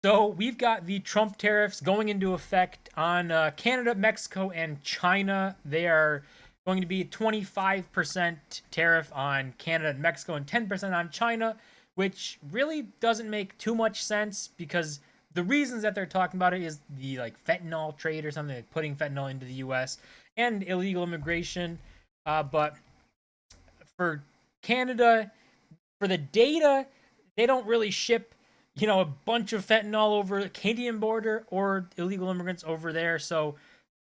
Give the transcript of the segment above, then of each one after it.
So we've got the Trump tariffs going into effect on Canada, Mexico, and China. They are going to be 25% tariff on Canada and Mexico and 10% on China, which really doesn't make too much sense because the reasons that they're talking about it is the like fentanyl trade or something, like putting fentanyl into the U.S. and illegal immigration. But for Canada, for the data, they don't really ship, a bunch of fentanyl over the Canadian border or illegal immigrants over there. So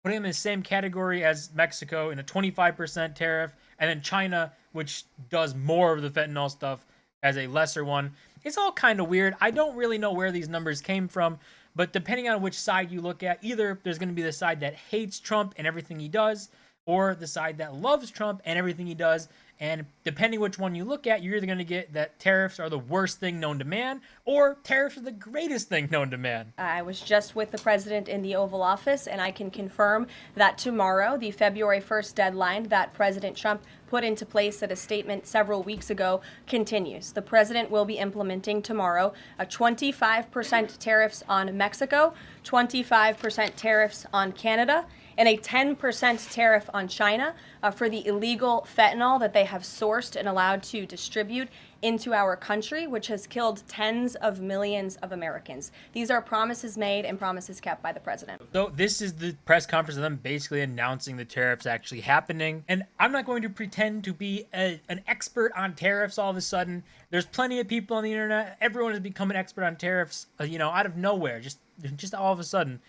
putting them in the same category as Mexico in a 25% tariff, and then China, which does more of the fentanyl stuff, as a lesser one. It's all kind of weird. I don't really know where these numbers came from, but depending on which side you look at, either there's going to be the side that hates Trump and everything he does, or the side that loves Trump and everything he does. And depending which one you look at, you're either going to get that tariffs are the worst thing known to man, or tariffs are the greatest thing known to man. I was just with the president in the Oval Office, and I can confirm that tomorrow, the February 1st deadline that President Trump put into place at a statement several weeks ago continues. The president will be implementing tomorrow a 25% tariffs on Mexico, 25% tariffs on Canada, and a 10% tariff on China for the illegal fentanyl that they have sourced and allowed to distribute into our country, which has killed tens of millions of Americans. These are promises made and promises kept by the president. So this is the press conference of them basically announcing the tariffs actually happening. And I'm not going to pretend to be an expert on tariffs all of a sudden. There's plenty of people on the internet. Everyone has become an expert on tariffs, out of nowhere, just all of a sudden.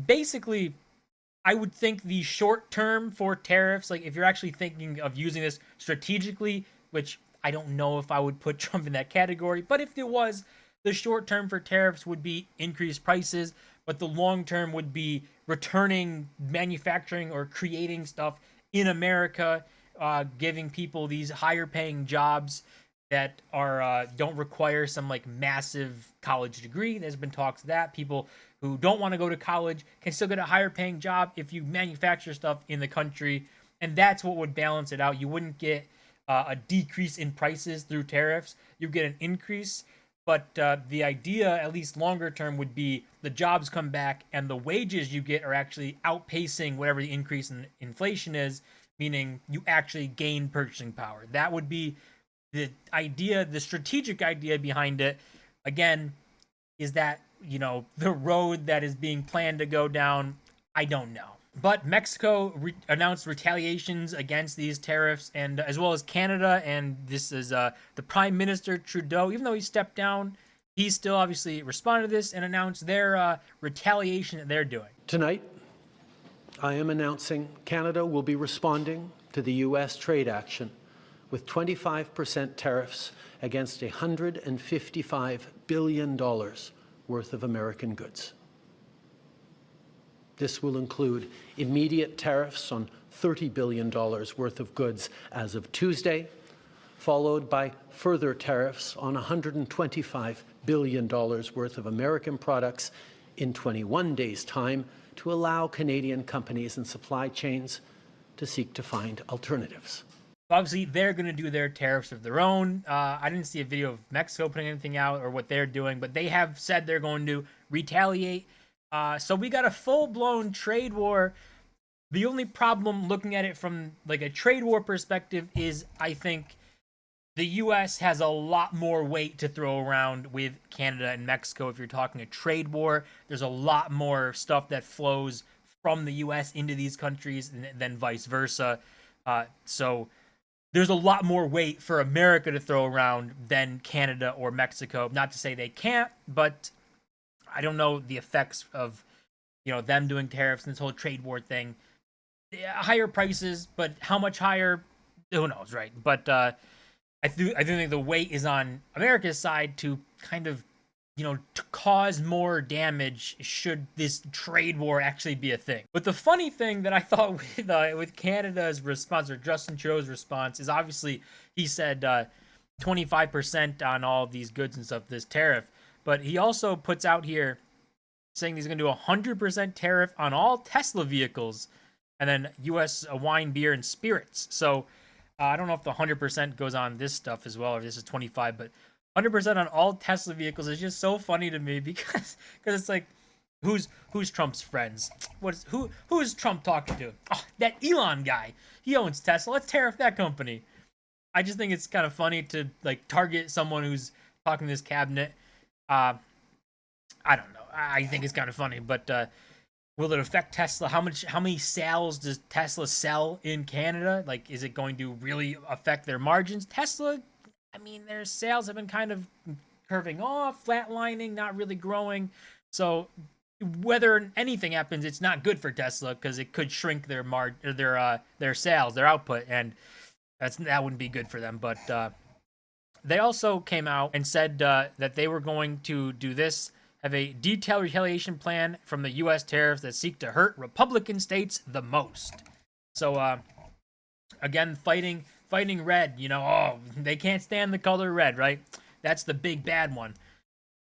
Basically, I would think the short term for tariffs, like if you're actually thinking of using this strategically, which I don't know if I would put Trump in that category, but if there was, the short term for tariffs would be increased prices, but the long term would be returning manufacturing or creating stuff in America, giving people these higher paying jobs that are don't require some like massive college degree. There's been talks of that people who don't want to go to college can still get a higher paying job if you manufacture stuff in the country, and that's what would balance it out. You wouldn't get a decrease in prices through tariffs. You get an increase, but the idea, at least longer term, would be the jobs come back and the wages you get are actually outpacing whatever the increase in inflation is, meaning you actually gain purchasing power. That would be the idea, the strategic idea behind it. Again, is that, the road that is being planned to go down? I don't know. But Mexico announced retaliations against these tariffs, and as well as Canada, and this is the Prime Minister Trudeau. Even though he stepped down, he still obviously responded to this and announced their retaliation that they're doing. Tonight, I am announcing Canada will be responding to the U.S. trade action with 25% tariffs against $155 billion worth of American goods. This will include immediate tariffs on $30 billion worth of goods as of Tuesday, followed by further tariffs on $125 billion worth of American products in 21 days' time to allow Canadian companies and supply chains to seek to find alternatives. Obviously, they're going to do their tariffs of their own. I didn't see a video of Mexico putting anything out or what they're doing, but they have said they're going to retaliate. So we got a full-blown trade war. The only problem looking at it from like a trade war perspective is I think the U.S. has a lot more weight to throw around with Canada and Mexico. If you're talking a trade war, there's a lot more stuff that flows from the U.S. into these countries than vice versa. So there's a lot more weight for America to throw around than Canada or Mexico. Not to say they can't, but I don't know the effects of, them doing tariffs and this whole trade war thing. Yeah, higher prices, but how much higher? Who knows, right? But I do think the weight is on America's side to kind of, to cause more damage should this trade war actually be a thing. But the funny thing that I thought with Canada's response, or Justin Trudeau's response, is obviously he said 25% on all of these goods and stuff, this tariff. But he also puts out here saying he's going to do 100% tariff on all Tesla vehicles, and then U.S. wine, beer, and spirits. So I don't know if the 100% goes on this stuff as well, or this is 25, but 100% on all Tesla vehicles is just so funny to me because it's like, who's Trump's friends? Who is Trump talking to? Oh, that Elon guy. He owns Tesla. Let's tariff that company. I just think it's kind of funny to like target someone who's talking to this cabinet. I don't know. I think it's kind of funny, but will it affect Tesla? How many sales does Tesla sell in Canada? Like, is it going to really affect their margins? Tesla, I mean, their sales have been kind of curving off, flatlining, not really growing. So whether anything happens, it's not good for Tesla because it could shrink their sales, their output, and that wouldn't be good for them. But they also came out and said that they were going to do this, have a detailed retaliation plan from the U.S. tariffs that seek to hurt Republican states the most. So again, fighting red. They can't stand the color red, right? That's the big bad one.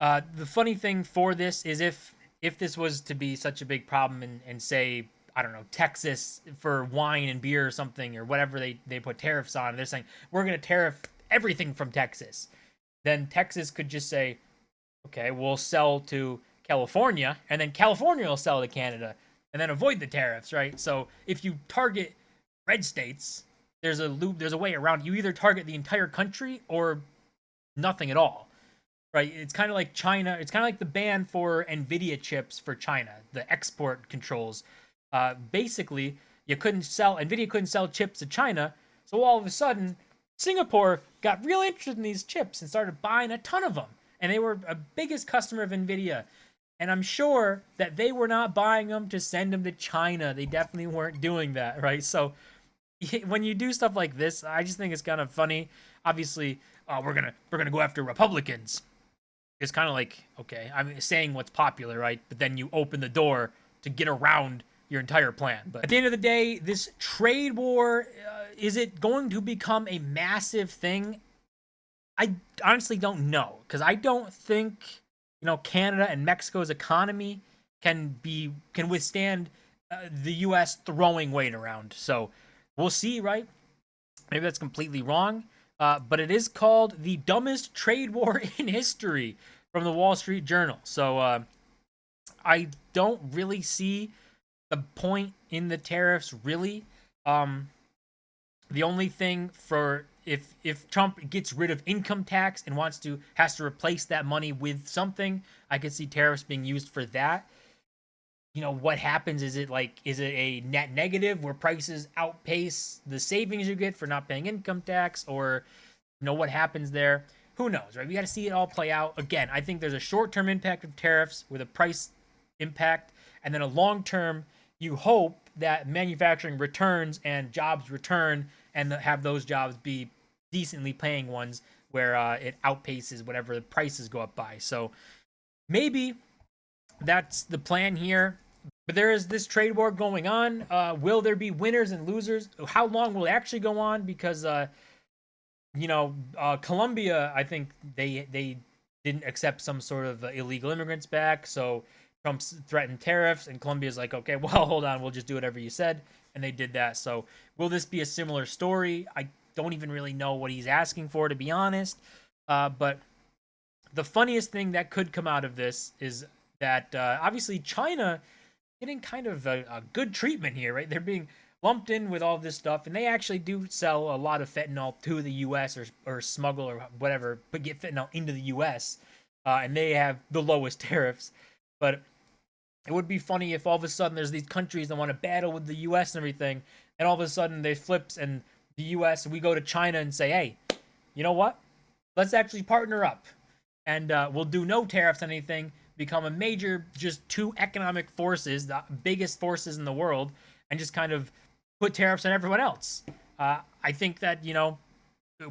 The funny thing for this is if this was to be such a big problem and say, I don't know, Texas for wine and beer or something or whatever they put tariffs on, they're saying, we're going to tariff everything from Texas. Then Texas could just say, okay, we'll sell to California, and then California will sell to Canada, and then avoid the tariffs, right? So if you target red states, there's a way around. You either target the entire country or nothing at all. Right, it's kind of like China. It's kind of like the ban for NVIDIA chips for China, the export controls. Basically, NVIDIA couldn't sell chips to China, so all of a sudden, Singapore got real interested in these chips and started buying a ton of them. And they were a biggest customer of NVIDIA. And I'm sure that they were not buying them to send them to China. They definitely weren't doing that, right? So when you do stuff like this, I just think it's kind of funny. Obviously, we're gonna go after Republicans. It's kind of like, okay, I'm saying what's popular, right? But then you open the door to get around your entire plan. But at the end of the day, this trade war, is it going to become a massive thing? I honestly don't know, because I don't think, Canada and Mexico's economy can withstand the U.S. throwing weight around. So we'll see, right? Maybe that's completely wrong. But it is called the dumbest trade war in history from the Wall Street Journal. So I don't really see the point in the tariffs, really. The only thing for if Trump gets rid of income tax and has to replace that money with something, I could see tariffs being used for that. What happens? Is it a net negative where prices outpace the savings you get for not paying income tax, or what happens there? Who knows, right? We got to see it all play out. Again, I think there's a short-term impact of tariffs with a price impact, and then a long-term, you hope that manufacturing returns and jobs return, and have those jobs be decently paying ones where it outpaces whatever the prices go up by. So maybe that's the plan here. But there is this trade war going on. Will there be winners and losers? How long will it actually go on? Because Colombia, I think they didn't accept some sort of illegal immigrants back, so Trump's threatened tariffs, and Colombia's like, okay, well, hold on, we'll just do whatever you said, and they did that. So will this be a similar story? I don't even really know what he's asking for, to be honest. But the funniest thing that could come out of this is that obviously China getting kind of a good treatment here, right? They're being lumped in with all this stuff, and they actually do sell a lot of fentanyl to the U.S. or smuggle or whatever, but get fentanyl into the U.S., and they have the lowest tariffs. But it would be funny if all of a sudden there's these countries that want to battle with the U.S. and everything, and all of a sudden they flips and the U.S., we go to China and say, hey, you know what? Let's actually partner up, and we'll do no tariffs on anything, become a major, just two economic forces, the biggest forces in the world, and just kind of put tariffs on everyone else. I think that,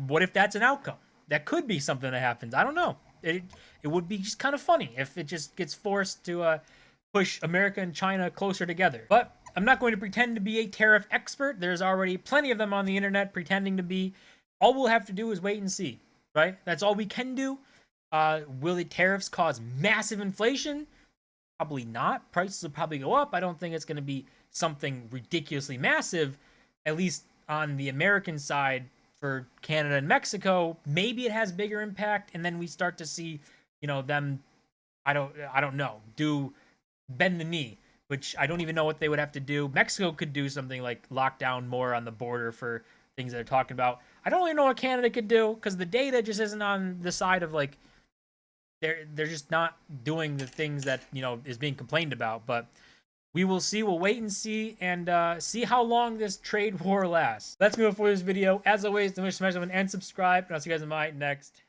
what if that's an outcome? That could be something that happens. I don't know. It would be just kind of funny if it just gets forced to push America and China closer together. But I'm not going to pretend to be a tariff expert. There's already plenty of them on the internet pretending to be. All we'll have to do is wait and see, right? That's all we can do. Will the tariffs cause massive inflation? Probably not. Prices will probably go up. I don't think it's going to be something ridiculously massive, at least on the American side, for Canada and Mexico, maybe it has bigger impact, and then we start to see, them, I don't know, bend the knee, which I don't even know what they would have to do. Mexico could do something like lock down more on the border for things they're talking about. I don't really know what Canada could do because the data just isn't on the side of like they're just not doing the things that is being complained about. But we will see. We'll wait and see, and see how long this trade war lasts. That's gonna be it for this video. As always, don't forget to smash the button and subscribe, and I'll see you guys in my next